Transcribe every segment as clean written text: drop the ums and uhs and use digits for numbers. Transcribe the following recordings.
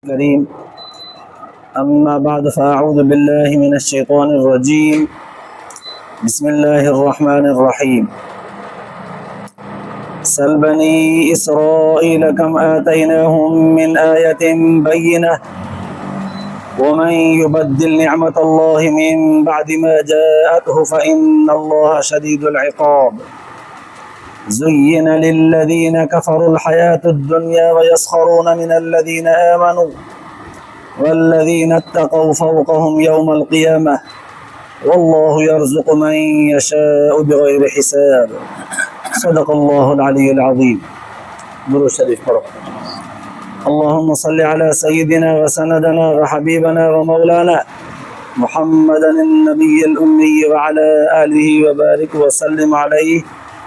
كريم. أما بعد فأعوذ بالله من الشيطان الرجيم. بسم الله الرحمن الرحيم. سل بني إسرائيل كم آتيناهم من آية بينة ومن يبدل نعمة الله من بعد ما جاءته فإن الله شديد العقاب. زين للذين كفروا الحياة الدنيا ويسخرون من الذين آمنوا والذين اتقوا فوقهم يوم القيامة والله يرزق من يشاء بغير حساب. صدق الله العلي العظيم. درود شريف پڑھو. اللهم صل على سيدنا وسندنا وحبيبنا ومولانا محمدا النبي الأمي وعلى آله وبارك وسلم عليه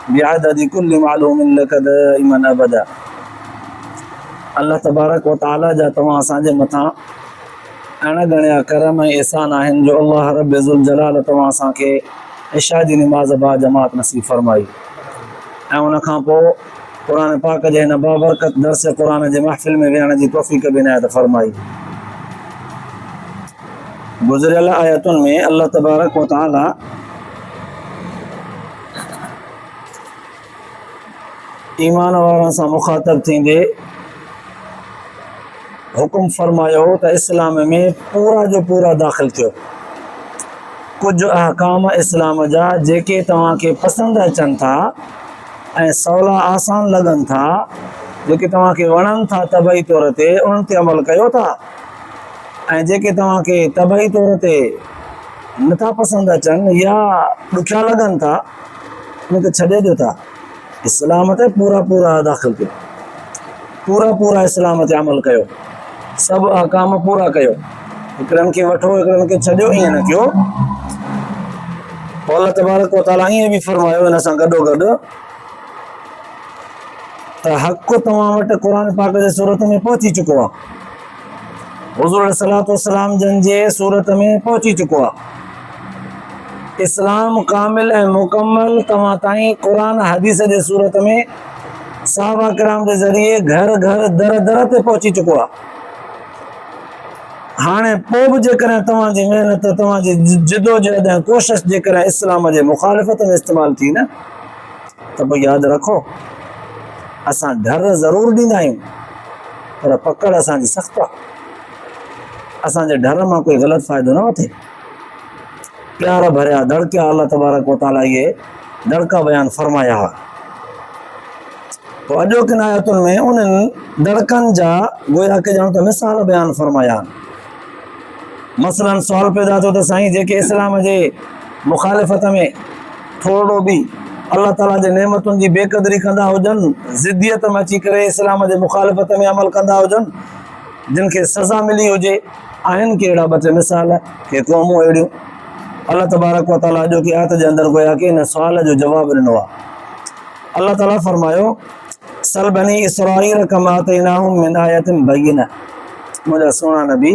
بعدد كل معلوم لك دائما أبدا. अल्लाह तबारक व ताला जा तव्हां असांजे मथां अणगणिया करम ऐं एहसान आहिनि जो अल्लाह रब ज़ुल जलाल तव्हां असांखे इशा जी निमाज़ बा जमात नसीब फरमाई ऐं उन खां पोइ क़ुरान पाक जे हिन बाबरकत दर्स क़ुरान जे महफ़िल में विहण जी तौफ़ीक़ बि इनायत फरमाई। गुज़िरियल आयतुनि में अल्लाह तबारक व ताला ईमान वारनि सां मुखातब थींदे हुकुम फरमायो त इस्लाम में पूरा जो पूरा दाख़िल थियो। कुझु अहकाम इस्लाम जा जेके तव्हांखे पसंदि अचनि था ऐं सवला आसान लॻनि था, जेके तव्हांखे वणनि था तबई तौर ते उन्हनि ते अमल कयो था, ऐं जेके तव्हांखे तबई तौर ते नथा पसंदि अचनि या ॾुखिया लॻनि था उनखे छॾे ॾियो था। इस्लाम ते पूरा पूरा दाख़िल कयो, पूरा पूरा इस्लाम ते अमल कयो, सभु अहकाम पूरा कयो, हिकिड़नि खे वठो हिकिड़नि खे छॾियो, ईअं न कयो। पोइ अल्लाह तबारक व ताला ईअं बि फरमायो हिन सां गॾोगॾु त हक़ तव्हां वटि क़ुरान पाक जे सूरत में पहुची चुको आहे, हुज़ूर अलैहिस्सलातु वस्सलाम जन जे सूरत में पहुची चुको आहे। इस्लाम कामिल ऐं मुकम्मल तव्हां ताईं क़ुरान हदीस जे सूरत में सहाबा किराम जे ज़रिए घर घर दर दर ते पहुची चुको आहे। हाणे पोइ बि जेकॾहिं तव्हांजी महिनत तव्हांजी जिदोजहद ऐं कोशिशि जेकॾहिं इस्लाम जे मुखालिफ़त में इस्तेमालु थी न त पोइ यादि रखो असां डर ज़रूरु ॾींदा आहियूं पर पकड़ असांजी सख़्तु आहे। असांजे डर मां कोई ग़लति फ़ाइदो न वठे। प्यार भरिया दड़किया अल्लाह तबारक व ताला इहे दड़का बयानु फरमाया हुआ। पोइ अॼोकिन आयतुनि में उन्हनि दड़कनि जा गोया के ॼण त मिसाल बयानु फरमाया आहिनि। मसलन सुवाल पैदा थियो त साईं जेके इस्लाम जे मुखालिफ़त में थोरो बि अल्लाह ताला जे नेमतुनि जी बेक़दरी कंदा हुजनि, ज़िद्दियत में अची करे इस्लाम जे मुखालिफ़त में अमल कंदा हुजनि, जिन खे सज़ा मिली हुजे, आहिनि के अहिड़ा ॿ टे मिसाल के क़ौमूं अहिड़ियूं। अल्लाह तबारक व ताला जो की आयत जे अंदरि गोया के हिन सुवाल जो जवाबु ॾिनो आहे। अल्लाह ताला फरमायो सल बनी इसराईल कम आतैनाहुम मिन आयतिन बय्यिना। मुंहिंजा सुहिणा नबी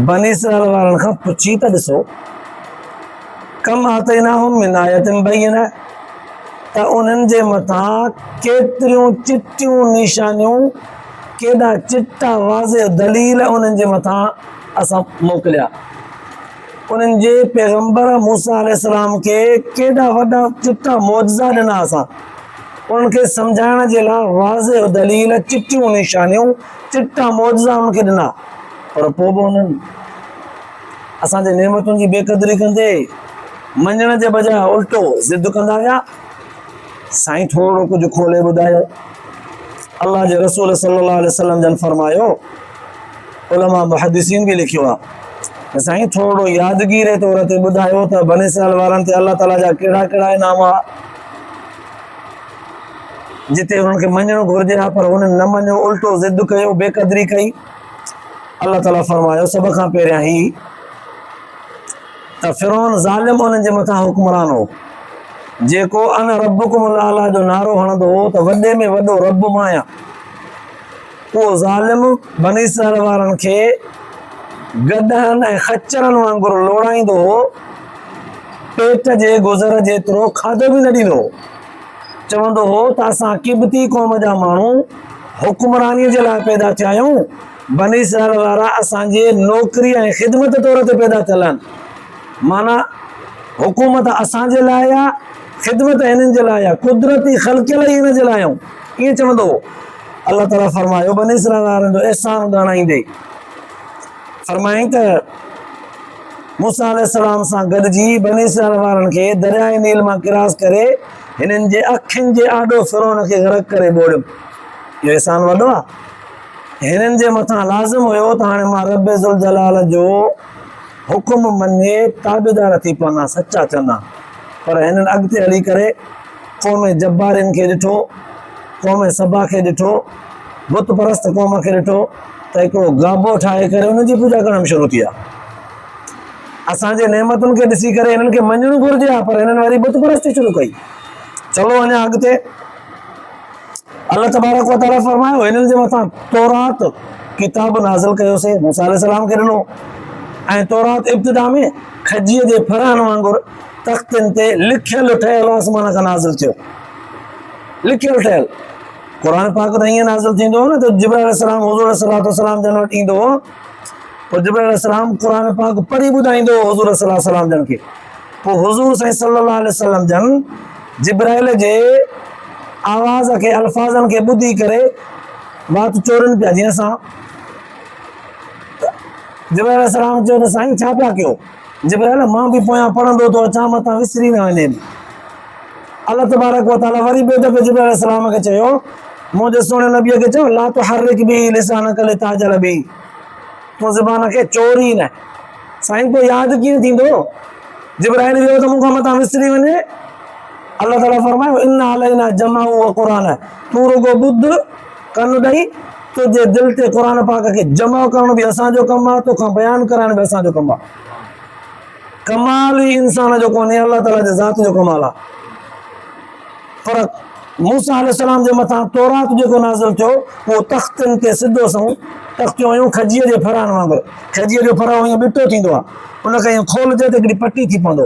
बनी इसराईल वारनि खां पुछी त ॾिसो कम आतैनाहुम मिन आयतिन बय्यिना त उन्हनि जे मथां केतिरियूं चिटियूं निशानियूं, केॾा चिटा वाज़े दलील उन्हनि जे मथां असां मोकिलिया। उन्हनि जे पैगम्बर मूसा अलैहिस्सलाम खे केॾा वॾा चिटा मौजज़ा ॾिना असां उन्हनि खे सम्झाइण जे लाइ, वाज़े दलील चिटियूं निशानियूं चिटा मौजज़ा उन्हनि खे ॾिना, पर पोइ बि उन्हनि असांजे नेमतुनि जी बेक़दरी कंदे मञण जे बजाय उल्टो ज़िद कंदा विया। साईं थोरो कुझु खोले ॿुधायो। अल्लाह जे रसूल सल्लल्लाहु अलैहि वसल्लम जन फरमायो, उलमा मुहद्दिसीन बि लिखियो आहे, साईं थोरो यादगीरे तौर ते ॿुधायो त बनी इसराईल वारनि ते अल्लाह ताला जा कहिड़ा कहिड़ा इनाम हुआ जिते उन्हनि खे मञणु घुरिजे हा पर उन्हनि न मञियो, उल्टो ज़िद कयो, बेक़दरी कई। अल्लाह ताला फरमायो सभ खां पहिरियां ही त फिरौन ज़ालिम उन्हनि जे मथां हुक्मरान हो, जेको अन रब्बुकुमुल आला जो नारो हणंदो हो त वॾे में वॾो रब मां आहियां। उहो ज़ालिम बनी इसराईल वारनि खे गॾहनि ऐं खच्चरनि वांगुरु लोड़ाईंदो हो, पेट जे गुज़र जेतिरो खाधो बि न ॾींदो हो। चवंदो हो त असां किबती क़ौम जा माण्हू हुक्मरानी जे लाइ पैदा थिया आहियूं। बनी इसराइल वारा असांजे नौकरी ऐं ख़िदमत तौर ते पैदा थियल आहिनि। माना हुकूमत असांजे लाइ आहे, ख़िदमत हिननि जे लाइ आहे, कुदरती ख़लक़ियल ई हिन जे लाइ आहियूं, ईअं चवंदो अलाह ताला फरमायो बनी इसराइल वारनि जो अहसान ॼाणाईंदे। फरमाईं त मूसा अलैहिस्सलाम सां गॾिजी बनी इसराइल वारनि खे दरियाए नील मां क्रॉस करे हिननि जे अखियुनि जे आॾो फिरौन खे गरक करे ॿोड़ियो। इहो अहसान वॾो आहे। हिननि जे मथां लाज़िम हुयो त हाणे मां रब ज़ुल जलाल जो हुकुम मञे ताबेदार थी पवंदा, सचा चवंदा। पर हिननि अॻिते हली करे क़ौम जब्बारिन खे ॾिठो, क़ौम सबा खे ॾिठो, बुत परस्त क़ौम खे ॾिठो त हिकिड़ो गाबो ठाहे करे हुनजी पूॼा करणु शुरू थी आहे। असांजे नेमतुनि खे ॾिसी करे हिननि खे मञणु घुरिजे आहे, पर हिननि वरी बुत परस्ती शुरू कई। चलो अञा अॻिते अल्लाह तबारक व तआला फरमायो हिननि जे मथां तौरात किताब नाज़िल कयोसीं, मूसा अलैहिस्सलाम खे ॾिनो। ऐं तौरात इब्तिदा में खजीअ जे फरहनि वांगुरु तख़्तनि ते लिखियलु ठहियलु आसमान खां नाज़िल थियो। लिखियलु ठहियलु क़ुर पाक त ईअं नाज़िल थींदो हो न त जिब्राइल अलैहिस्सलाम हुज़ूर सल्लल्लाहु जन वटि ईंदो हो, पोइ जिब्राइल अलैहिस्सलाम क़ुर पाक पढ़ी ॿुधाईंदो हो हुज़ूर सल्लल्लाहु जन खे। पोइ हुज़ूर सल्लल्लाहु अलैहि वसल्लम जन जिब्राइल जे आवाज़ खे अल्फाज़नि खे ॿुधी करे बात चोरनि पिया। जीअं असां जिब्राइल अलैहिस्सलाम चयो त साईं छा पिया कयो? जिब्राइल मां बि पोयां पढ़ंदो थो अचां, मथां विसरी न वञे। अल्लाह तबारक व तआला वरी ॿिए दफ़े जिब्राइल अलैहिस्सलाम खे चयो, मुंहिंजे सुहिणे नबीअ खे चयो ला तुहर्रिक बिही लिसानक लिताजल बिही, तूं ज़बान खे चोरी न। साईं पोइ यादि कीअं थींदो? जिब्राइल वियो त मूंखां मथां विसरी वञे। अल्लाह ताला फरमायो इन्ना अलैना जमाउ व क़ुरान, तूं रुगो ॿुध कन ॾेई, तुंहिंजे दिलि ते क़ुर पाक खे जमा करणु बि असांजो कमु आहे, तोखां बयानु कराइण बि असांजो कमु आहे। कमाल ई इंसान जो कोन्हे, अल्लाह ताला जे ज़ात जो कमाल आहे। पर मूसा अलैहिस्सलाम जे मथां तौरात जेको नाज़िल थियो उहो तख़्तनि ते सिधो सऊं तख़्तियूं हुयूं खजीअ जे फरहनि वांगुरु। खजीअ जो फरह ईअं ॿिटो थींदो आहे, उनखे ईअं खोलिजे त हिकिड़ी पटी थी पवंदो,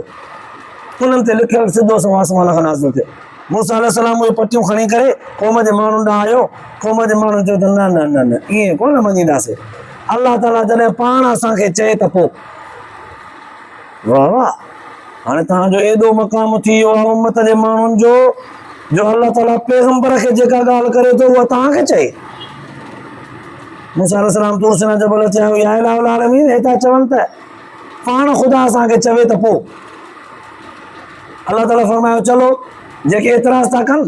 उन्हनि ते लिखियलु सिधो सऊं आसमान खां नाज़िल थियो। मूसा अलैहिस्सलाम उहे पटियूं खणी करे क़ौम जे माण्हुनि ॾांहुं आयो। क़ौम जे माण्हुनि चयो त न न न न ईअं कोन मञींदासीं। अल्लाह ताला जॾहिं पाण असांखे चए त पोइ वाह वाह, हाणे तव्हांजो एॾो मक़ाम थी वियो आहे उम्मत जे माण्हुनि जो अल्लाह ताला पैगंबर खे जेका ॻाल्हि करे थो उहा तव्हांखे चए। मूसा अलैहिस्सलाम तूर सिना जबल ते आयो, या इलाहुल आलमीन, हे था चवनि त पाण ख़ुदा असांखे चवे त पोइ। अल्लाह ताला फरमायो चलो जेके एतिराज़ था कनि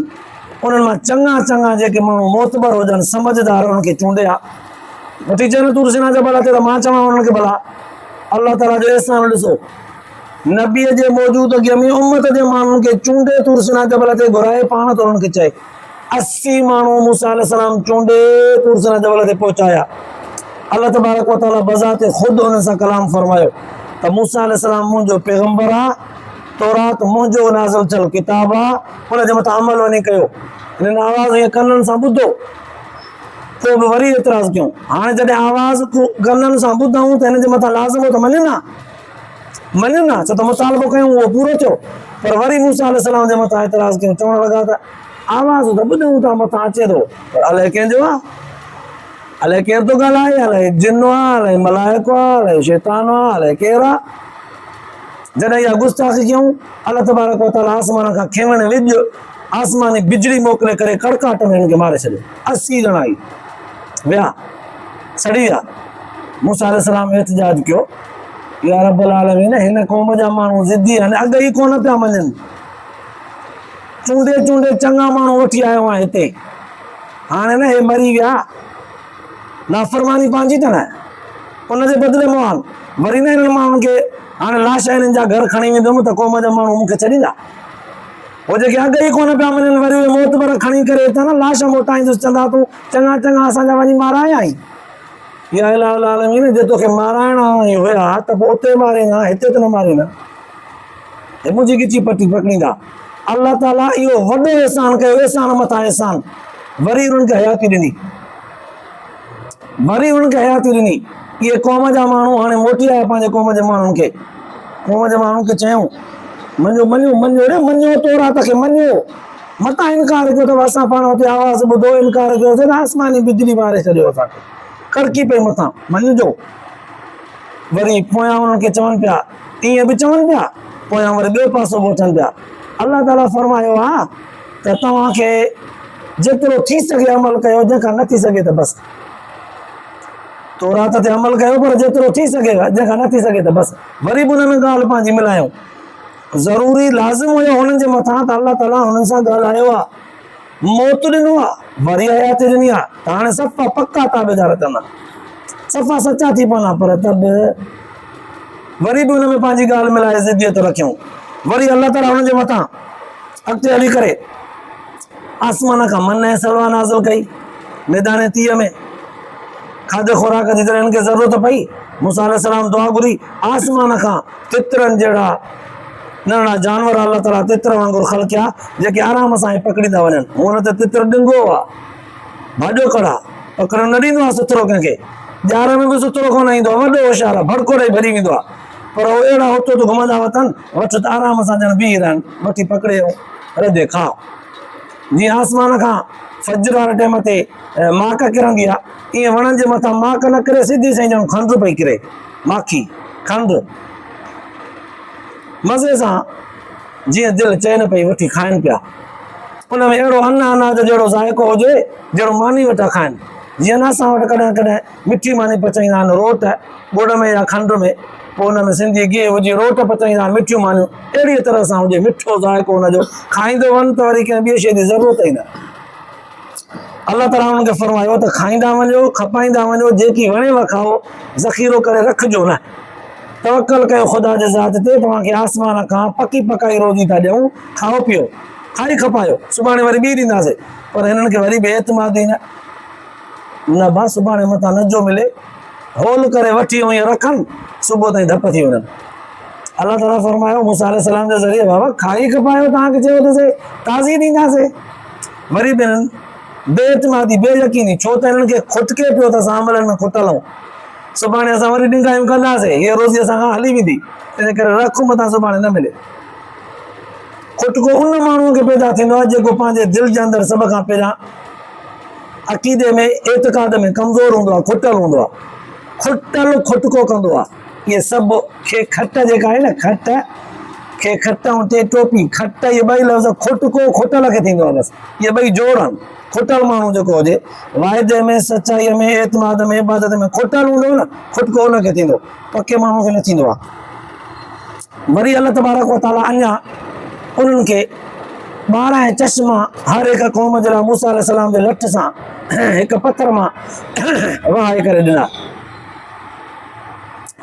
उन्हनि मां चङा चङा जेके माण्हू मोतबर हुजनि, समझदार, उन्हनि खे चूंडिया। वठी चवनि तूर सिना जबल ते त मां चवां उन्हनि खे भला। अल्लाह ताला जो अहसान ॾिसो, नबीअ जे मौजूदगीअ में उम्मत जे माण्हुनि खे चूंडे तूर सिना जबल ते घुराए पाण त उन्हनि खे चए। 80 माण्हू मूसा अलैहिस्सलाम चूंडे तूर सिना जबल ते पहुचाया। अल्लाह तबारक व तआला बज़ाते ख़ुदि हुननि सां कलाम फरमायो त मूसा अलैहिस्सलाम मुंहिंजो पैगंबर आहे, तौरात मुंहिंजो नाज़िल थियल किताब आहे, हुनजे मथां अमल वञी कयो। हिननि आवाज़ हीअं कननि सां ॿुधो, पोइ बि वरी एतिराज़ कयूं। हाणे जॾहिं आवाज़ कननि सां ॿुधूं त हिन जे मथां लाज़िम हो त मञनि, छो त मुतालबो कयूं उहो पूरो थियो। पर वरी मूसा अलैहिस्सलाम जे मथां एतिराज़ कयूं, चवणु लॻा त आवाज़ त ॿुधूं था, मथां अचे थो, पर अलाए कंहिंजो आहे, अलाए केरु थो ॻाल्हाए, अलाए जिन्नो आहे, अलाए मलाइको आहे, अलाए शैतान आहे, अलाए केरु आहे। जॾहिं इहा गुस्ताखी कयूं, अल्लाह तबारक व तआला आसमान खां खेवण विझ आसमानी बिजली मोकिले करे कड़काट में हिन खे मारे छॾियो। 80 ॼणा ई विया, सड़ी विया। मूसा अलैहिस्सलाम एहतिजाज कयो, या रब्बल आलमीन, हिन क़ौम जा माण्हू ज़िद्दी आहिनि, अॻ ई कोन पिया मञनि। चूंडे चूंडे चङा माण्हू वठी आयो आहे हिते, हाणे न हे मरी विया, नाफ़रमानी पंहिंजी त न, उनजे बदिले मां वरी न हिननि माण्हुनि खे हाणे लाश हिननि जा घर खणी वेंदुमि त क़ौम जा माण्हू मूंखे छॾींदा। उहे जेके अॻ ई कोन पिया मञनि, वरी उहे मोतबर खणी करे हितां न लाश मोटाईंदुसि, चवंदा तूं चङा चङा असांजा वञी माराया आहीं। या इलाहुल आलमीन, जे तोखे माराइणा हुया त पोइ उते मारींदा, हिते त न मारींदा, हे मुंहिंजी गिची पटी पकड़ींदा। अल्लाह ताला इहो वॾो अहसान कयो, अहसान मथां अहसान। वरी उन्हनि खे हयाती ॾिनी, इहे क़ौम जा माण्हू हाणे मोटी आया पंहिंजे क़ौम जे माण्हुनि खे चयूं मञो तौरात खे मञो, मतां इनकार कयो अथव, असां पाण हुते आवाज़ ॿुधो इनकार कयोसीं त आसमानी बिजली मारे छॾियो असांखे, कड़की पई मथां मञिजो। वरी पोयां उन्हनि खे चवनि पिया, ईअं बि चवनि पिया, पोयां वरी ॿियो पासो ॻोठनि पिया। अलाह ताला फरमायो आहे त तव्हांखे जेतिरो थी सघे अमल कयो, जंहिंखां न थी सघे त बसि। तौरात ते अमल कयो पर जेतिरो थी सघे, जंहिंखां न थी सघे त बसि। वरी बि हुननि ॻाल्हि पंहिंजी मिलायूं, ज़रूरी लाज़िम हुयो हुननि जे मथां त अलाह ताला हुननि सां ॻाल्हायो आहे, मौत ॾिनो आहे, वरी हयात ॾिनी आहे, त हाणे सफ़ा पक्का ताबेदार कंदा, सफ़ा सचा थी पवंदा। पर त बि वरी बि हुन में पंहिंजी ॻाल्हि मिलाए ज़िदियत रखियूं। वरी अलाह ताला हुननि जे मथां अॻिते हली करे आसमान खां मन ऐं सलवा नाज़िल कई, मैदान तीअ में खाधे खुराक जी तरह हिननि खे ज़रूरत पई। मूसा अलैहिस्सलाम दुआ घुरी, आसमान खां तितरनि जहिड़ा नंढड़ा जानवर अलाह ताला तितर वांगुरु ख़लकिया, जेके आराम सां पकड़ींदा वञनि। हुन त तितर ॾिंगो आहे, भाॼो कड़ा, पकड़ण न ॾींदो आहे सुथरो कंहिंखे, ॼार में बि सुथरो कोन ईंदो आहे, वॾो होशियारु आहे, भड़को ॾेई भॼी वेंदो आहे। पर उहो अहिड़ा हुतो त घुमंदा वठनि, वठि त आराम सां ॼण बीह रहनि, वठी पकड़े रधे खाओ। जीअं आसमान खां फजर वारे टाइम ते माक किरंदी आहे, ईअं वणनि जे मथां माक न किरे, सिधी साईं ॼण खंडु पई किरे, माखी खंडु मज़े सां जीअं दिलि चैन पई वठी खाइनि पिया। उन में अहिड़ो अनाज जहिड़ो ज़ाइको हुजे जहिड़ो मानी वटा खाइनि। जीअं न असां वटि कॾहिं कॾहिं मिठी मानी पचाईंदा आहिनि, रोट गुड़ में या खंड में, पोइ हुन में सिंधी गिहु विझी रोट पचाईंदा आहिनि, मिठियूं मानियूं, अहिड़ी तरह सां हुजे, मिठो ज़ाइको हुनजो, खाईंदो वञ त वरी कंहिं ॿिए शइ जी ज़रूरत ई न। अलाह ताला हुननि खे फरमायो त खाईंदा वञो, खपाईंदा वञो, जेकी वणेव खाओ, ज़ख़ीरो करे रखिजो न। तवक्कल कयो ख़ुदा जे ज़ात ते, तव्हांखे आसमान खां पकी पकाई रोज़ी था ॾियूं, खाओ पीओ, खाई खपायो, सुभाणे वरी ॿी ॾींदासीं। पर हिननि खे वरी बि एतमाद ई न भाउ, सुभाणे मथां नजो मिले, होल करे वठी ऐं रखनि, सुबुह ताईं धप थी वञनि। अलाह ताला फरमायो मूसा अलैहिस्सलाम जे ज़रिए, बाबा खाई खपायो, तव्हांखे चयो अथसीं ताज़ी ॾींदासीं। वरी बि हिननि बेएतमादी, बेयकीनी, छो त हिननि खे खुटके पियो त असां अमलनि में खुटलऊं, सुभाणे असां वरी ॾींदायूं कंदासीं, हीअ रोज़ी असां खां हली वेंदी, तंहिं करे रखूं मथां सुभाणे न मिले। खुटको उन माण्हूअ खे पैदा थींदो आहे जेको पंहिंजे दिलि जे अंदरि सभ खां पहिरियां अक़ीदे में, एतिक़ाद में कमज़ोर हूंदो आहे, खुटल हूंदो आहे, खुटल खुटको कंदो आहे। इहे सभु खे खट जेका आहे न, खट खे खट ऐं टे टोपी, खट इहे ॿई लफ़्ज़ खुटको खुटल खे थींदो आहे, बसि इहे ॿई जोड़नि। खुटल माण्हू जेको हुजे, वाइदे में, सचाईअ में, एतमाद में, इबादत में खुटल हूंदो न, खुटको हुनखे थींदो, पके माण्हू खे न थींदो आहे। वरी अलाह तबारक व तआला अञा उन्हनि खे 12 चश्मा हर हिकु क़ौम जे लाइ मूसा अलैहिस्सलाम जे लठ सां हिकु पथर मां वहाए करे ॾिना।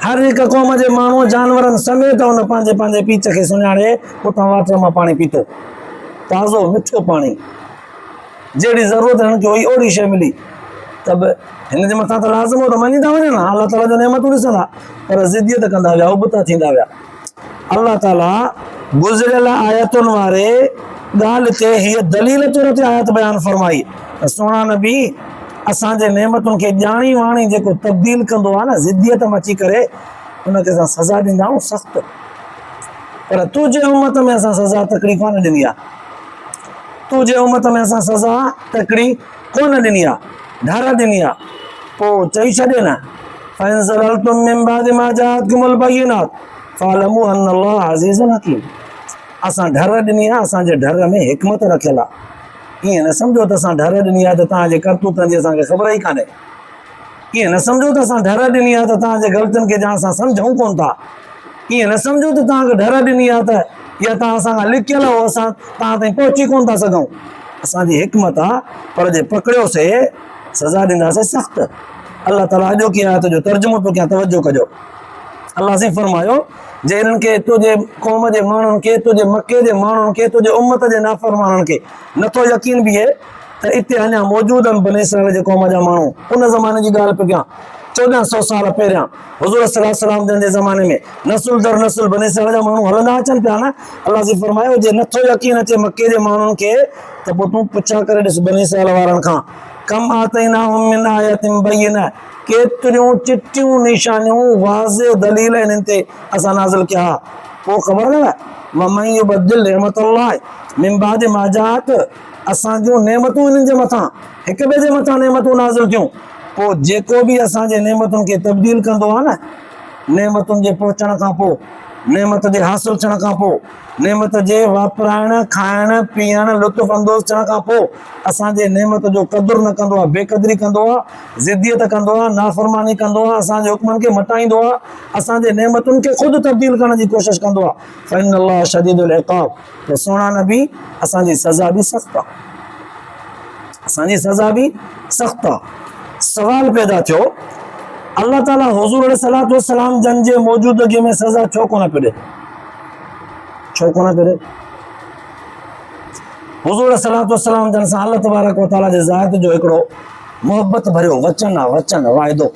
हर हिकु क़ौम जे माण्हू जानवरनि समेत हुन पंहिंजे पंहिंजे पीच खे सुञाणे उतां वाटर मां पाणी पीतो, ताज़ो मिठो पाणी, जहिड़ी ज़रूरत हिननि खे हुई ओड़ी शइ मिली। त बि हिन जे मथां त लाज़िम हो त मञी था वञनि, अलाह ताला जो नेमतूं ॾिसंदा, पर ज़िदियत कंदा विया, उबता थींदा विया। अलाह ताला गुज़िरियल आयतुनि वारे ॻाल्हि ते हीअ दलील तौर ते आयत बयानु फरमाई त सोना नबी असांजे नेमतुनि खे ॼाणी वाणी जेको तब्दील कंदो आहे न, ज़िदियत मची करे, हुनखे असां सज़ा ॾींदा आहियूं सख़्तु। पर तुंहिंजे उम्मत में असां सज़ा तकड़ी कोन ॾिनी आहे, तुंहिंजे उम्मत में असां सज़ा तकड़ी कोन ॾिनी आहे, ढर ॾिनी आहे। पोइ चई छॾे न, फ़इन ज़ललतुम मिन बअदि मा जाअतकुमुल बय्यिनात फ़अलमू अन्नल्लाह अज़ीज़ुन हकीम। असां ढर ॾिनी आहे, असांजे ढर में हिकमत रखियल आहे। ईअं न सम्झो त असां ढर ॾिनी आहे त तव्हांजे करतूतनि जी असांखे ख़बर ई कान्हे, ईअं न सम्झो त असां ढर ॾिनी आहे त तव्हांजे ग़लतियुनि खे ॼाण असां सम्झूं कोन था, ईअं न सम्झो त तव्हांखे ढर ॾिनी आहे त या तव्हां असां खां लिकियल हो, असां तव्हां ताईं पहुची कोन था सघूं। असांजी हिकमत आहे, पर जे पकड़ियोसीं सज़ा ॾींदासीं सख़्तु। अलाह ताला अॼोकी आयत जो तर्जुमो पियो कयां, तवजो कजो। अलाह साईं फरमायो जे हिननि खे, तुंहिंजे क़ौम जे माण्हुनि खे, तुंहिंजे मके जे माण्हुनि खे, तुंहिंजे उम्मत जे नाफ़रमाननि खे नथो यकीन बीहे त हिते अञा मौजूद आहिनि बनी इसराइल जे क़ौम जा माण्हू। उन ज़माने जी ॻाल्हि पियो कयां, 1400 साल पहिरियां हुज़ूर सल्लल्लाहु अलैहि वसल्लम जे ज़माने में नसुल दर नसुल बनी इसराइल जा माण्हू हलंदा अचनि पिया न। अलाह साईं फरमायो जे नथो यकीन अचे मके जे माण्हुनि खे त पोइ तूं पुछा करे ॾिस बनी इसराइल वारनि खां, कम आतैनाहुम मिन आयतिन बय्यिना, केतिरियूं चिटियूं निशानियूं वाज़िह दलील हिननि ते असां नाज़िल कया। पोइ ख़बर न वमन युबद्दिल निअमतल्लाह, मिन बाद मा जात असां जूं नेमतूं इन्हनि जे मथां हिक ॿिए जे मथां नेमतूं नाज़िल थियूं। पोइ जेको बि असांजे नेमतुनि खे तब्दील कंदो आहे न, नेमतुनि जे पहुचण खां पोइ, नेमत जे हासिल थियण खां पोइ, नेमत जे वापराइण खाइण पीअण लुत्फ़ अंदोज़ थियण खां पोइ असांजे नेमत जो क़दुरु न कंदो आहे, बेक़दरी कंदो आहे, ज़िद्दियत कंदो आहे, नाफ़रमानी कंदो आहे, असांजे हुक्मनि खे मटाईंदो आहे, असांजे नेमतुनि खे ख़ुदि तब्दील करण जी कोशिशि कंदो आहे। फ़इन अल्लाह शदीदुल इक़ाब, त सुहिणा नबी असांजी सज़ा बि सख़्तु आहे, असांजी सज़ा बि सख़्तु आहे। सवाल पैदा थियो, अल्लाह ताला हुज़ूर अलैहिस्सलातु वस्सलाम जन जे मौजूदगी में सज़ा छो कोन पियो ॾे? छो कोन पियो ॾे? हुज़ूर अलैहिस्सलातु वस्सलाम जन सां अल्लाह तबारक व तआला जे ज़ात जो हिकिड़ो मोहब्बत भरियो वचन आहे, वचन वाइदो।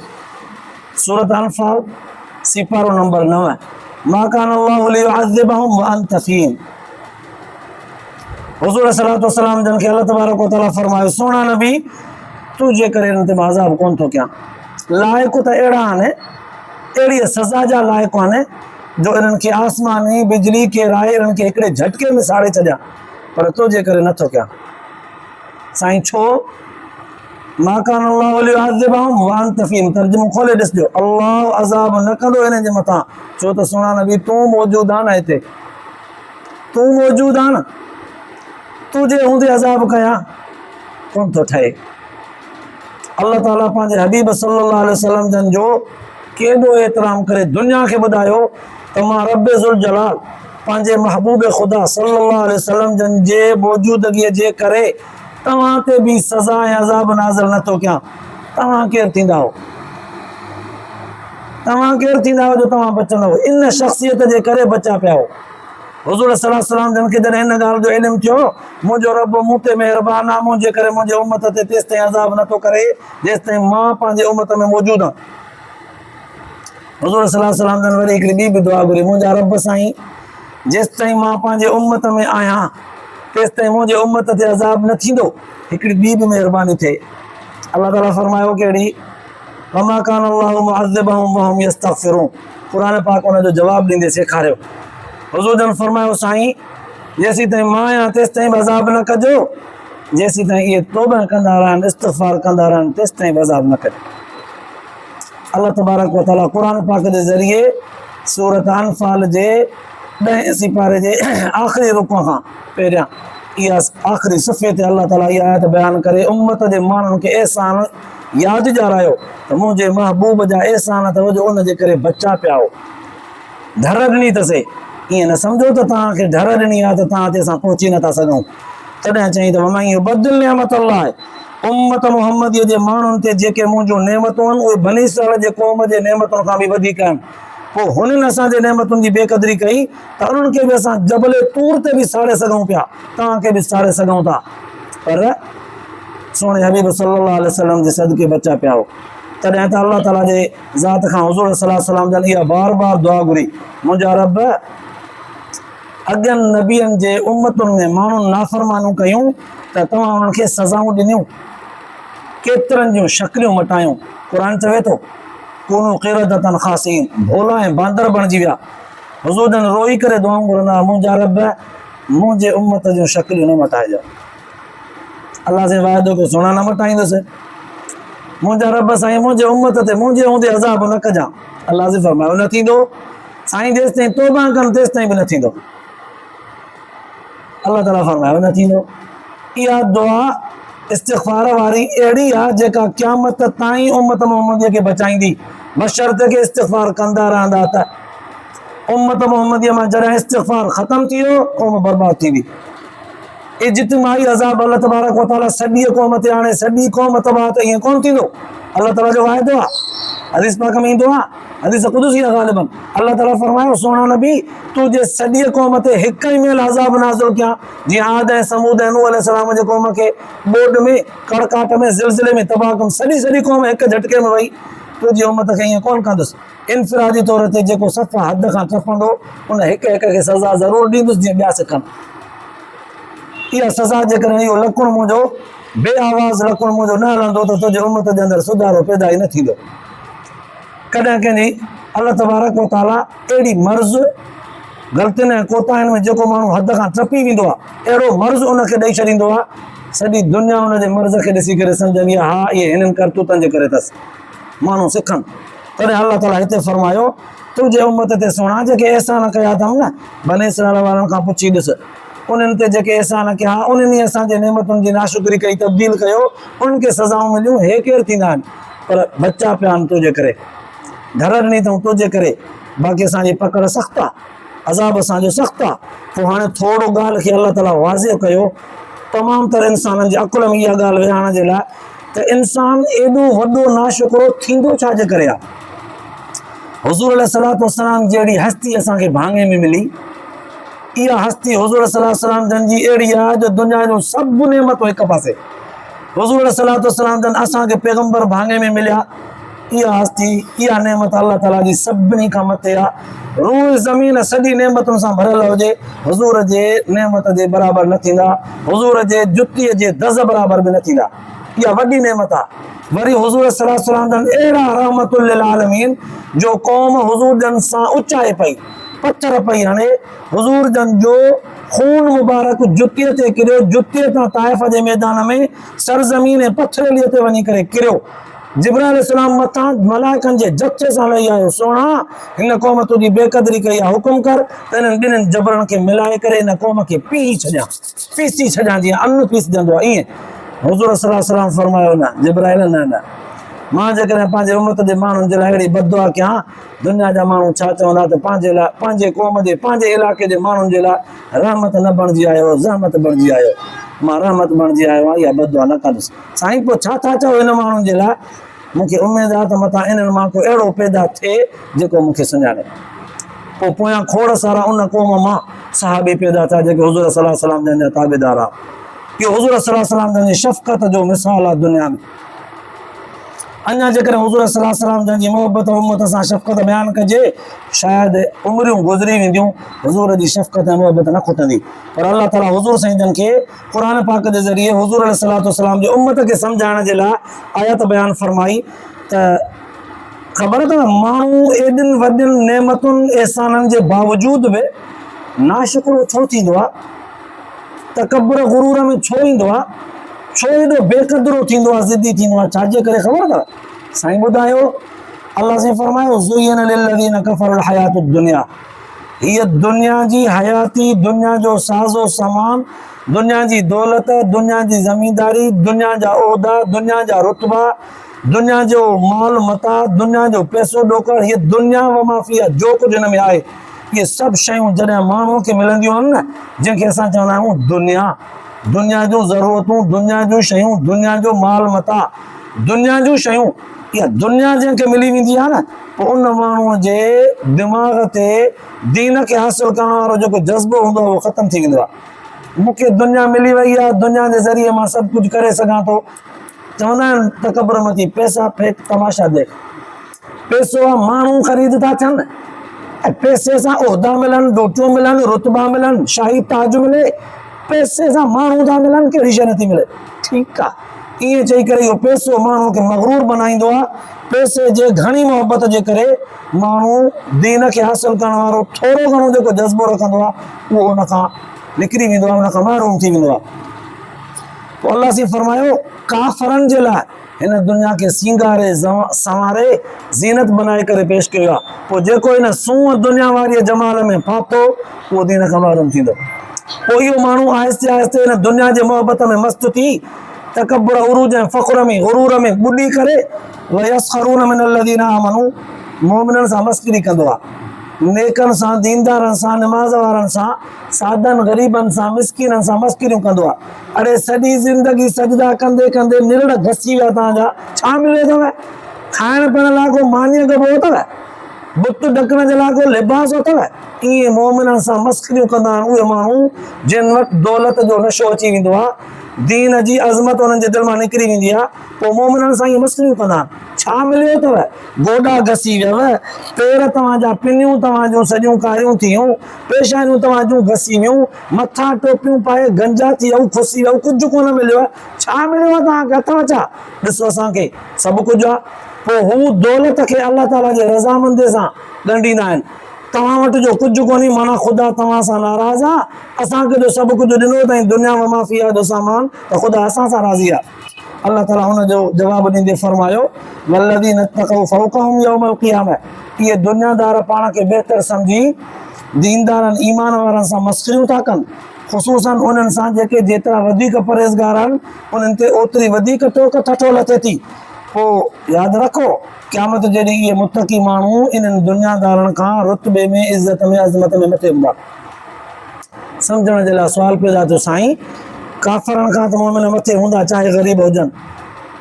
सूरत अनफाल सिपारो नंबर 9, मा कान अल्लाहु लियुअज़्ज़िबहुम व अंत फ़ीहिम। हुज़ूर अलैहिस्सलातु वस्सलाम जन खे अल्लाह तबारक व तआला फरमायो, सोना नबी तू जे करे हिन ते मां अज़ाब कोन थो कयां। लाइक़ त अहिड़ा आहिनि, अहिड़ी सज़ा जा लाइक़ आहिनि जो इन्हनि खे आसमानी बिजली के राहे इन्हनि खे हिकिड़े झटके में साड़े छॾिया, पर तो जे करे नथो कयां। साईं छो? मा कान अल्लाहु लियुअज़्ज़िबहुम व अंत फ़ीहिम। तर्जुमो खोले ॾिसजो, अल्लाह अज़ाब न कंदो हिननि जे मथां, छो त सुहिणा नबी तूं मौजूदु आहे न हिते, तूं मौजूदु आहे न, तुंहिंजे हूंदे अज़ाब कयां कोन थो ठहे। अल्लाह ताला पंहिंजे हबीब सल्लल्लाहु अलैहि वसल्लम जन जो केॾो एतिराम करे दुनिया खे ॿुधायो त मां रब ज़ुल जलाल पंहिंजे महबूब ख़ुदा सल्लल्लाहु अलैहि वसल्लम जन जे मौजूदगीअ जे करे तव्हां ते बि सज़ा ऐं अज़ाब नाज़िल नथो कयां। तव्हां केरु थींदा हो? तव्हां केरु थींदा हो जो तव्हां बचंदव? इन शख़्सियत जे करे बचा पिया हो। हुज़ूर सल्लल्लाहु अलैहि वसल्लम जन खे जॾहिं हिन ॻाल्हि जो इल्मु थियो, मुंहिंजो रब मूं ते महिरबान आहे, मुंहिंजे करे मुंहिंजे उम्मत ते तेसिताईं अज़ाब नथो करे जेसिताईं मां पंहिंजे उम्मत में मौजूदु आहियां। हुज़ूर सल्लल्लाहु अलैहि वसल्लम जन वरी हिकिड़ी ॿी बि दुआ घुरी, मुंहिंजा रब साईं जेसिताईं मां पंहिंजे उम्मत में आहियां तेसिताईं मुंहिंजे उम्मत ते अज़ाब न थींदो। हिकिड़ी ॿी बि महिरबानी थिए, अल्लाह ताला फरमायो कहिड़ी? वमा कान अल्लाहु मुअज़्ज़िबहुम व हुम यस्तग़फिरून। क़ुरान पाक उनजो जवाबु ॾींदे सेखारियो। हुज़ूर जन फरमायो, साईं जेसीं ताईं मां आहियां तेसिताईं बि अज़ाब न कजो, जेसीं ताईं इहे तौबा कंदा रहनि, इस्तिग़फ़ार कंदा रहनि, तेसिताईं बि अज़ाब न कजो। अल्लाह तबारक व तआला क़ुरान पाक जे ज़रिए सूरत अनफाल जे 10 सिपारे जे आख़िरी रुको खां पहिरियां इहा आख़िरी सफ़े ते अल्लाह ताला इहा आयत बयानु करे उम्मत जे माण्हुनि खे एहसान यादि ॾियारायो त मुंहिंजे महबूब जा एहसान अथव जो उन जे करे बचा पिया हो। धर ॾिनी अथसि, ईअं न सम्झो त तव्हांखे धर ॾिनी आहे त तव्हां ते असां पहुची नथा सघूं। तॾहिं चई त वमन युबद्दिल निअमत अल्लाह, उम्मत मुहम्मदीअ जे माण्हुनि ते जेके मुंहिंजूं नेमतूं आहिनि उहे बनी इसराईल जे क़ौम जे नेमतुनि खां बि वधीक आहिनि। पोइ हुननि असांजे नेमतुनि जी बेक़दरी कई त उन्हनि खे बि असां जबल तूर ते बि साड़े सघूं पिया, तव्हांखे बि साड़े सघूं था, पर सोणे हबीब सल्लल्लाहु अलैहि वसल्लम जे सदके बचा पिया हो। तॾहिं त अल्लाह ताला जे ज़ात खां हुज़ूर सल्लल्लाहु अलैहि वसल्लम जन इहा बार बार दुआ घुरी, मुंहिंजा रब अॻियनि नबियनि जे उम्मतुनि में माण्हुनि नाफ़रमानियूं कयूं त तव्हां उन्हनि खे सज़ाऊं ॾिनियूं, केतिरनि जूं शक्लियूं मटायूं। क़ुरान चवे थो कूनू क़िरदतन ख़ासीन, भोला ऐं बांदर बणिजी विया। हुज़ूर जन रोई करे दुआऊं घुरंदा, मुंहिंजा रब मुंहिंजे उम्मत जूं शक्लियूं न मटाइजो। अल्लाह से वाइदो कयो सोना न मटाईंदुसि, मुंहिंजा रब साईं मुंहिंजे उम्मत ते मुंहिंजे हूंदे अज़ाब न कजां। अल्लाह से फरमायो न थींदो साईं, जेसिताईं तौबा कनि तेसिताईं बि न थींदो। अल्लाह ताला फरमायो न थींदो। इहा दुआ इस्तिग़फ़ार वारी अहिड़ी आहे जेका क़यामत ताईं उम्मत मुहम्मदीअ खे बचाईंदी, बशर्ते के इस्तिग़फ़ार कंदा रहंदा त उम्मत मुहम्मदीअ मां जॾहिं इस्तिग़फ़ार ख़तमु थी वियो क़ौम बर्बाद थींदी। इज्तिमाई अज़ाब अल्लाह तबारक व तआला सॼी क़ौम ते आणे सॼी क़ौम तबाह त ईअं कोन थींदो। अल्लाह ताला जो वाइदो आहे, हदीस पाक में ईंदो आहे, हदीस क़ुदसी आहे ग़ालिबन। अल्लाह ताला फरमायो सोना नबी तूं जे सॼी क़ौम ते हिकु ई महिल अज़ाब नाज़िल कयां, जीअं आद ऐं समूद ऐं नूह अलैहिस्सलाम जे क़ौम खे ॿोॾि में कड़काट में ज़िलज़िले में तबाह कयुमि, सॼी क़ौम हिकु झटके में वई, तुंहिंजी उम्मत खे ईअं कोन कंदुसि। इनफ़िरादी तौर ते जेको सफ़ा हद खां टपंदो उन हिक हिक खे सज़ा ज़रूरु ॾींदुसि जीअं ॿिया सिखनि। इहा सज़ा जेकॾहिं इहो लकुण मुंहिंजो बे आवाज़ लकुण मुंहिंजो न हलंदो त तुंहिंजे उम्मत जे अंदरि सुधारो पैदा ई न थींदो। कॾहिं कंहिंजी अल्लाह तबारक व तआला अहिड़ी मर्ज़ ग़लतियुनि ऐं कोताहियुनि में जेको माण्हू हद खां टपी वेंदो आहे, अहिड़ो मर्ज़ उनखे ॾेई छॾींदो आहे, सॼी दुनिया हुनजे मर्ज़ खे ॾिसी करे सम्झंदी आहे हा इहे हिननि करतूतनि जे करे अथसि। माण्हू सिखनि। तॾहिं अलाह ताला हिते फरमायो तुंहिंजे उम्मत ते सुहिणा जेके अहसान कया अथऊं न, बनी इसराईल वारनि खां पुछी ॾिस, उन्हनि ते जेके अहसान कया उन्हनि असांजे नेमतुनि जी नाशुक्री कई, तब्दील कयो, उन्हनि खे सज़ाऊं मिलियूं। हे केरु थींदा आहिनि? पर बच्चा पिया आहिनि तुंहिंजे करे, घर ॾिनी अथऊं तुंहिंजे करे, बाक़ी असांजी पकड़ सख़्तु आहे, अज़ाब असांजो सख़्तु आहे। पोइ हाणे थोरो ॻाल्हि खे अलाह ताला वाज़िह कयो तमामु तर इंसाननि जे अकुल में इहा ॻाल्हि विहारण जे लाइ त इंसान एॾो वॾो नाशुक्रो थींदो छाजे करे आहे। हुज़ूर अलैहिस्सलातु वस्सलाम जहिड़ी हस्ती असांखे भाङे में मिली, इहा हस्ती हुज़ूर सल्लल्लाहु अलैहि वसल्लम जन जी अहिड़ी आहे जो दुनिया जूं सभु नेमतूं हिकु पासे। हुज़ूर सल्लल्लाहु अलैहि वसल्लम जन असांखे पैगंबर भाङे में मिलिया, इहा हस्ती इहा नेमत अल्लाह ताला जी सभिनी खां मथे आहे। रूह ज़मीन सॼी नेमतुनि सां भरियल हुजे, हुज़ूर जे नेमत जे बराबरि न थींदा, हुज़ूर जे जुतीअ जे दज़ बराबरि बि न थींदा। इहा वॾी नेमत आहे। वरी हुज़ूर सल्लल्लाहु अलैहि वसल्लम जन अहिड़ा रहमतुल लिल आलमीन जो क़ौम हुज़ूर जन सां उचाए पई, पथर पई हणे, हुज़ूर जन जो खून मुबारक जुतीअ ते किरियो, जुतीअ तां ताइफ़ जे मैदान में सरज़मीन ऐं पथरेलीअ ते वञी करे किरियो। जिब्राइल अलैहिस्सलाम मथां मलाइकनि जे जथे सां लही आयो, सुहिणा हिन क़ौम तुंहिंजी बेक़दरी कई आहे, हुकुम कर त हिननि ॿिन्हिनि जबरनि खे मिलाए करे हिन क़ौम खे पीसी छॾियां जीअं अन्न पीसजंदो आहे ईअं। हुज़ूर सल्लल्लाहु अलैहि वसल्लम फरमायो न जिब्राइल न, मां जेकॾहिं पंहिंजे उम्मत जे माण्हुनि जे लाइ अहिड़ी बददुआ कयां, दुनिया जा माण्हू छा चवंदा त पंहिंजे लाइ, पंहिंजे क़ौम जे, पंहिंजे इलाइक़े जे माण्हुनि जे लाइ रहमत न बणिजी आयो, ज़हमत बणिजी आयो। मां रहमत बणिजी आयो आहियां, इहा बददुआ न कंदुसि। साईं पोइ छा था चओ हिन माण्हुनि जे लाइ? मूंखे उमेदु आहे त मथां इन्हनि मां को अहिड़ो पैदा थिए जेको मूंखे सुञाणे। पोइ पोयां खोड़ सारा उन क़ौम मां सहाबी पैदा थिया जेके हुज़ूर सल्लल्लाहु अलैहि वसल्लम जन जा ताबेदार आहे। इहो हुज़ूर सल्लल्लाहु अलैहि वसल्लम जन जी शफ़क़त जो मिसाल आहे दुनिया में। अञा जेकॾहिं हुज़ूर सल्लल्लाहु अलैहि वसल्लम जन जी मोहबत उम्मत सां शफ़क़त बयानु कजे, शायदि उमिरियूं गुज़री वेंदियूं, हुज़ूर जी शफ़क़त ऐं मोहबत न खुटंदी। पर अलाह ताला हुज़ूर साईं जन खे क़ुर पाक जे ज़रिए हुज़ूर अलैहिस्सलातु वस्सलाम जी उम्मत खे सम्झाइण जे लाइ आयत बयानु फरमाई त ख़बर अथव माण्हू एॾियुनि वॾियुनि नेमतुनि एहसाननि जे बावजूदु बि नाशुक्रो छो थींदो आहे, तकबर गुरूर में छो ईंदो आहे, छो एॾो बेक़दरो थींदो आहे, ज़िद्दी थींदो आहे, छाजे करे ख़बर अथव? साईं ॿुधायो, अल्लाह साईं फरमायो ज़ुय्यिन लिल्लज़ीना कफ़रुल हयातुद दुनिया, हीअ दुनिया जी हयाती, दुनिया जो साज़ो सामान, दुनिया जी दौलत, दुनिया जी ज़मींदारी, दुनिया जा उहिदा, दुनिया जा रुतबा, दुनिया जो माल मता, दुनिया जो पैसो ॾोकड़, हीअ दुनिया व माफ़िया जो कुझु हिन में आहे, इहे सभु शयूं जॾहिं माण्हूअ खे मिलंदियूं आहिनि न, जंहिंखे असां चवंदा आहियूं दुनिया, दुनिया जूं ज़रूरतूं, दुनिया जूं शयूं, दुनिया जो माल मता, दुनिया जूं शयूं, इहा दुनिया जंहिंखे मिली वेंदी आहे न, पोइ उन माण्हूअ जे दिमाग़ ते दीन खे हासिलु करण वारो जेको जज़्बो हूंदो आहे उहो ख़तमु थी वेंदो आहे। मूंखे दुनिया मिली वई आहे, दुनिया जे ज़रिए मां सभु कुझु करे सघां थो। चवंदा आहिनि तकबर मथी पैसा फेक तमाशा देख। पैसो आहे, माण्हू ख़रीद था थियनि, ऐं पैसे सां उहिदा मिलनि, डोटियूं मिलनि, रुतबा मिलनि, शाही ताज मिले, पैसे सां माण्हू था मिलनि, कहिड़ी शइ नथी मिले। ठीकु आहे, ईअं चई करे इहो पैसो माण्हू खे मग़रूर बनाईंदो आहे। पैसे जे घणी मोहबत जे करे माण्हू दीन खे हासिलु करण वारो थोरो घणो जेको जज़्बो रखंदो आहे उहो उन खां निकिरी वेंदो आहे, उन खां महरूम थी वेंदो आहे। पोइ अल्लाह साईं फरमायो काफ़रनि जे लाइ हिन दुनिया खे सींगारे संवारे ज़ीनत बनाए करे पेश कयो आहे। पोइ जेको हिन सूंहं दुनिया वारीअ जमाल में फाथो उहो दीन खां महरूम थींदो। पोइ इहो माण्हू आहिस्ते आहिस्ते हिन दुनिया जे मोहबत में मस्तु थी तकबर उरूज ऐं फ़ख़्र में गुरूर में ॿुॾी करे वयस्ख़रून मिनल्लज़ीना आमनू, मोमिननि सां मस्करी कंदो आहे, नेकनि सां, दीनदारनि सां, नमाज़ वारनि सां, सादनि ग़रीबनि सां, मिसकीननि सां मस्करियूं कंदो आहे। अड़े सॼी ज़िंदगी सजदा कंदे कंदे निरड़ घसी विया तव्हांजा, छा मिलियो अथव? खाइण पीअण लाइ को मानीअ गबो अथव? बुत ढकण जे लाइ को लिबास अथव? ईअं मोमिननि सां मस्करियूं कंदा आहिनि उहे माण्हू जिन वटि दौलत जो नशो अची वेंदो आहे, दीन जी अज़मत उन्हनि जे दिलि मां निकिरी वेंदी आहे, पोइ मोमिननि सां ईअं मस्करियूं कंदा आहिनि। छा मिलियो अथव? गोॾा घसी वियव, पेर तव्हांजा पिनियूं तव्हां जूं सॼियूं कारियूं थियूं, पेशानियूं तव्हां जूं घसी वियूं, मथां टोपियूं पाए गंजा थी वियो, खुसी वियो, कुझु कोन मिलियो आहे। छा मिलियो आहे तव्हांखे? अथव छा? ॾिसो असांखे सभु कुझु आहे। पोइ हू दौलत खे अलाह ताला जे रज़ामंदीअ सां ॻंढींदा आहिनि। त तव्हां वटि जो कुझु कोन्हे माना ख़ुदा तव्हां सां नाराज़ आहे, असांखे जो सभु कुझु ॾिनो अथई दुनिया में माफ़िया जो सामान, त ख़ुदा असां सां राज़ी आहे। अल्लाह ताला हुनजो जवाबु ॾींदे फरमायो वल्लज़ीन इत्तक़ौ फ़ौक़हुम यौमल क़ियामह, इहे दुनियादार पाण खे बहितर सम्झी दीनदारनि ईमान वारनि सां मस्खरियूं था कनि, ख़ुसूसन उन्हनि सां जेके जेतिरा वधीक परहेज़गार आहिनि उन्हनि ते ओतिरी वधीक टोक ठठोल थिए थी। पोइ यादि रखो क़यामत जॾहिं इहे मुतक़ी माण्हू इन्हनि दुनियादारनि खां रुतबे में इज़त में अज़मत में मथे हूंदा। सम्झण जे लाइ सुवाल पैदा थियो साईं काफ़रनि खां त मोमिन मथे हूंदा चाहे ग़रीब हुजनि,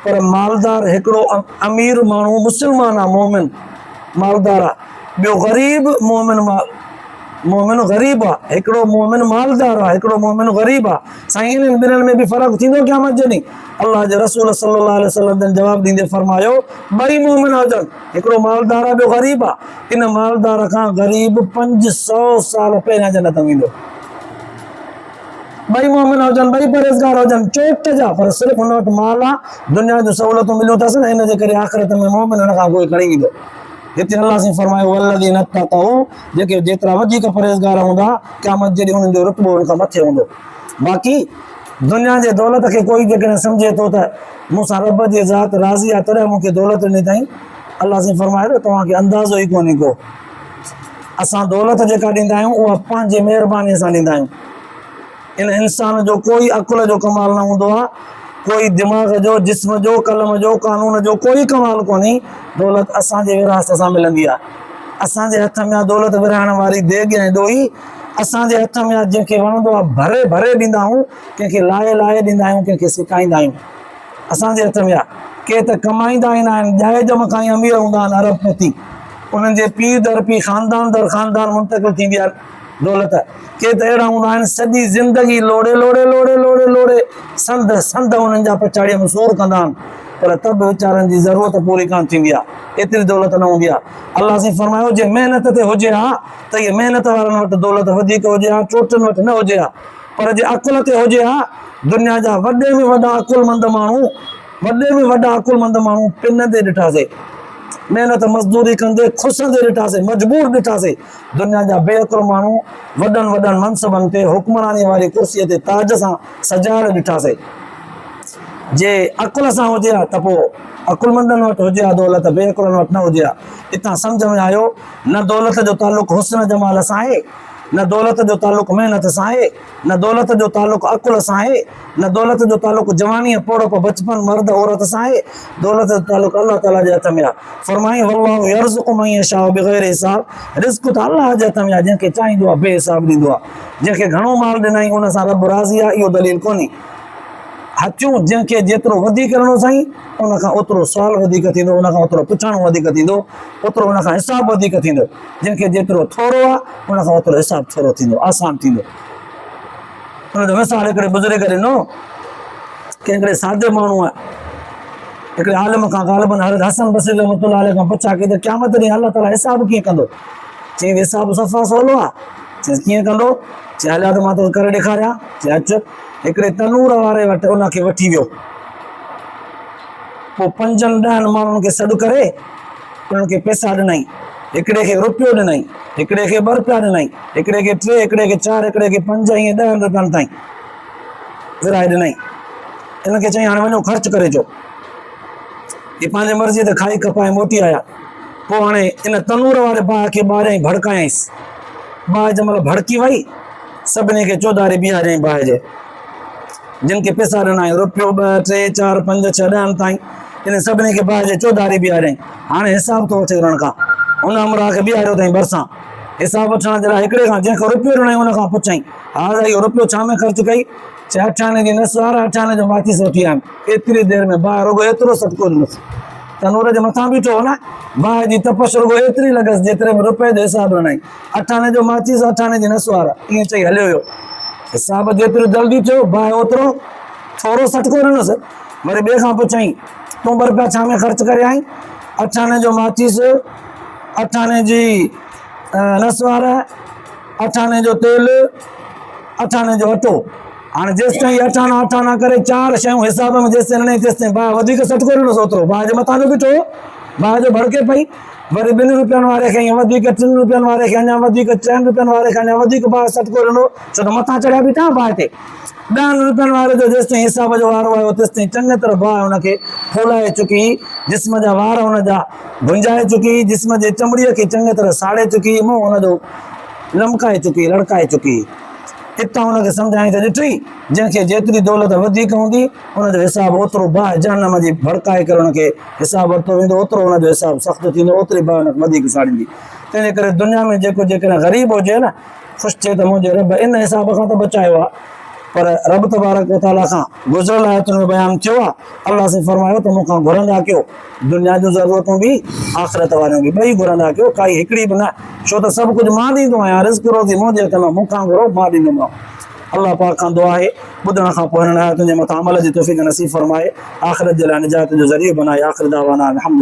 पर मालदार हिकिड़ो अमीर माण्हू मुस्लमान आहे मोमिन मालदार आहे, ॿियो ग़रीब मोमिन ग़रीब आहे, हिकिड़ो मोमिन मालदार आहे हिकिड़ो मोमिन ग़रीब आहे। साईं इन्हनि ॿिन्हिनि में बि फ़र्क़ु थींदो क़यामत जॾहिं? अल्लाह जे रसूल सल्लल्लाहु अलैहि वसल्लम जवाबु ॾींदे फरमायो ॿई मोमिन हुजनि, हिकिड़ो मालदार आहे ॿियो ग़रीब आहे, इन मालदार खां ग़रीब 500 साल पहिरियां जन्नत में वेंदो। ॿई मोमिन हुजनि ॿई परहेज़गार हुजनि चोट जा, पर सिर्फ़ु हुन वटि माल आहे दुनिया जूं सहूलियतूं मिलियूं अथसि न, इन जे करे आख़िरत में मोमिन हुन खां कोई खणी ईंदो। हिते अल्लाह साईं फरमायो वल्लज़ीन इत्तक़ौ, जेके जेतिरा वधीक परहेज़गार हूंदा क़यामत जॾहिं हुननि जो रुतबो हुन खां मथे हूंदो। बाक़ी दुनिया जे दौलत खे कोई जेकॾहिं सम्झे थो त मूंसां रब जी ज़ात राज़ी आहे तॾहिं मूंखे दौलत ॾिनी अथई, अल्लाह साईं फरमायो तव्हांखे अंदाज़ो ई कोन्हे को। असां दौलत जेका ॾींदा आहियूं उहा पंहिंजे महिरबानीअ सां ॾींदा आहियूं। इन इंसान जो कोई अकुल जो कमाल न हूंदो आहे, कोई दिमाग़ जो जिस्म जो कलम जो कानून जो कोई कमाल कोन्हे। दौलत असांजे विरासत सां मिलंदी आहे। असांजे हथ में आहे दौलत विरहाइण वारी देॻ ऐं ॾोही, असांजे हथ में आहे जंहिंखे वणंदो आहे भरे भरे ॾींदा आहियूं, कंहिंखे लाहे लाहे ॾींदा आहियूं, कंहिंखे सिकाईंदा आहियूं। असांजे हथ में आहे। के त कमाईंदा ईंदा आहिनि जाइज़ मखां ई अमीर हूंदा आहिनि अरबपति, उन्हनि जे पीउ दर पीउ ख़ानदान दर ख़ानदान मुंतक़िल थींदी आहे दौलत। के त अहिड़ा हूंदा आहिनि सॼी ज़िंदगी लोड़े लोड़े लोड़े लोड़े लोड़े संद संद उन्हनि जा पछाड़ीअ में सूर कंदा आहिनि, पर तब वीचारनि जी ज़रूरत पूरी कान थींदी आहे, एतिरी दौलत न हूंदी आहे। अल्लाह साईं फरमायो जे महिनत ते हुजे हा त इहे महिनत वारनि वटि दौलत वधीक हुजे हा, चोटनि वटि न हुजे हा, पर जे अकुल ते हुजे हा, दुनिया जा वॾे में वॾा अकुलमंद माण्हू पिन ते ॾिठासीं, महिनत मज़दूरी कंदे खुसंदे ॾिठासीं, मजबूर ॾिठासीं। दुनिया जा बेअकुल माण्हू वॾनि वॾनि मनसबनि ते हुक्मरानी वारी कुर्सीअ ते ताज सां सजाइण ॾिठासीं। जे अकुल सां हुजे हा त पोइ अकुलमंदनि वटि हुजे हा दौलत, बेअकुलनि वटि न हुजे हा। हितां सम्झ में आयो न दौलत जो तालुक़ु हुस्न जमाल सां आहे, न दौलत जो तालुक़ु महिनत सां आहे, न दौलत जो तालुक़ु अकुल सां आहे, न दौलत जो तालुक़ु जवानीअ पोड़प बचपन मर्द औरत सां आहे। दौलत जो तालुक़ु अल्लाह ताला जे हथ में आहे। फरमाई वल्लाहु यर्ज़ुक़ु मन यशाउ बिग़ैर हिसाब, रिज़्क़ त अल्लाह जे हथ में आहे, जंहिंखे चाहींदो आहे बेहिसाब ॾींदो आहे। जंहिंखे घणो माल ॾिनई उन सां रब राज़ी आहे, इहो दलील कोन्हे। हथियूं जंहिंखे जेतिरो वधीक ॾिनो साईं उनखां ओतिरो सुवाल वधीक थींदो, उनखां ओतिरो पुछणो वधीक थींदो, ओतिरो उनखां हिसाब वधीक थींदो। जंहिंखे जेतिरो थोरो आहे उनखां ओतिरो हिसाब थोरो थींदो, आसान थींदो। उनजो मिसाल हिकिड़े बुज़ुर्ग ॾिनो कि हिकिड़े सादे माण्हू आहे, हिकिड़े आलिम खां ग़ालिबन हसन बसरी रहमतुल्लाह अलैह खां पुछा कि क़यामत ॾींहुं अल्लाह ताला हिसाब कीअं कंदो? चई हिसाब सफ़ा सवलो आहे। चई कीअं कंदो? चई हलिया त मां तोखे करे ॾेखारियां। चई अचु। हिकिड़े तनूर वारे वटि उनखे वठी वियो, पोइ 5-10 माण्हुनि खे सॾु करे उन्हनि खे पैसा ॾिनई। हिकिड़े खे रुपयो ॾिनई, हिकिड़े खे 2 रुपया ॾिनई, हिकिड़े खे 3, हिकिड़े खे 4, हिकिड़े खे 5, ईअं 10 रुपयनि ताईं विराए ॾिनई। हिनखे चई हाणे वञो ख़र्च करे अचो। हे पंहिंजे मर्ज़ीअ ते खाई कपाए मोटी आया। पोइ हाणे इन तनूर वारे भाउ खे ॿाहिरियां भड़कायईंसि। भाउ जंहिं महिल भड़की वई सभिनी खे चौधारी बीहारियईं भाउ जे, जिन खे पैसा ॾिना रुपयो 2, 3, 4, 5, 6, 10 ताईं, इन सभिनी खे भाउ जे चौधारी बीहारियईं। हाणे हिसाब थो अचे हुननि खां। हुन अमरा खे बीहारियो अथई भरिसां हिसाब वठण जे लाइ। हिकिड़े खां जंहिंखां रुपयो ॾिनई हुन खां पुछाईं हा इहो रुपयो छा में ख़र्च कई? चए 8 आने जी नसवार, 8 आने जो माचिस वठी आयुमि। एतिरी देरि में भाउ रुॻो एतिरो सटको ॾिनोसि, तनूर जे मथां बीठो हो न, भाउ जी तपश रुॻो एतिरी लॻसि जेतिरे में रुपए जो हिसाब ॾिनई। 8 आने जो माचिस, 8 आने जी नसवार, ईअं चई हलियो वियो। हिसाब जेतिरो जल्दी थियो भाउ ओतिरो थोरो सटको ॾिनोसि। वरी ॿिए खां पुछाईं तूं 2 रुपया छा में ख़र्च करे आई? 8 आने जो माचिस, 8 आने जी नसवार, 8 आने जो तेल, 8 आने जो अटो। हाणे जेसि ताईं 8 आना करे 4 शयूं हिसाब में जेसि ताईं ॾिनई तेसि ताईं भाउ वधीक सटको ॾिनोसि ओतिरो। भाउ जे मथां जो बीठो भाउ जो भड़के पई, वरी 2 रुपयनि वारे खे ईअं वधीक, 3 रुपयनि वारे खे अञा वधीक, 4 रुपयनि वारे खे अञा वधीक भाउ सदको ॾिनो, छो त मथां चढ़िया बीठा भाउ ते। 10 रुपयनि वारे जो जेसिताईं हिसाब जो वारो आयो तेसिताईं चङी तरह भाउ हुनखे खोलाए चुकी, जिस्म जा वार हुनजा भुंजाए चुकी, जिस्म जे चमड़ीअ खे चङी तरह साड़े चुकी, मुंहुं हुनजो लमकाए चुकी, लड़काए चुकी। हितां हुनखे सम्झाई त ॾिठी, जंहिंखे जेतिरी दौलत वधीक हूंदी हुनजो हिसाब ओतिरो भाउ जहन्नम जी भड़काए करे हुनखे हिसाब वरितो वेंदो, ओतिरो हुनजो हिसाब सख़्तु थींदो, ओतिरी भाउ हुनखे वधीक साड़ींदी। तंहिंजे करे दुनिया में जेको जेकॾहिं ग़रीब हुजे न, ख़ुशि थिए त मुंहिंजे रब इन हिसाब खां त बचायो आहे, पर रब तबारक व तआला खां गुज़िरियल आयतुनि में बयानु थियो आहे, अलाह से फरमायो त मूंखां घुरंदा कयो, दुनिया जूं ज़रूरतूं बि आख़िरत वारियूं बि ॿई घुरंदा कयो, काई हिकिड़ी बि न, छो त सभु कुझु मां ॾींदो आहियां, रिज़्क़ रोज़ी मुंहिंजे हथ में, मूंखां घुरो मां ॾींदोमांव। अल्लाह पाक खां दुआ आहे ॿुधण खां पोइ हिननि आयतुनि जे मथां अमल जी तौफ़ीक़ नसीब फरमाए, आख़िरत जे लाइ निजात जो ज़रियो बनाए। आख़िर दावाना अल्हम्दुलिल्लाह।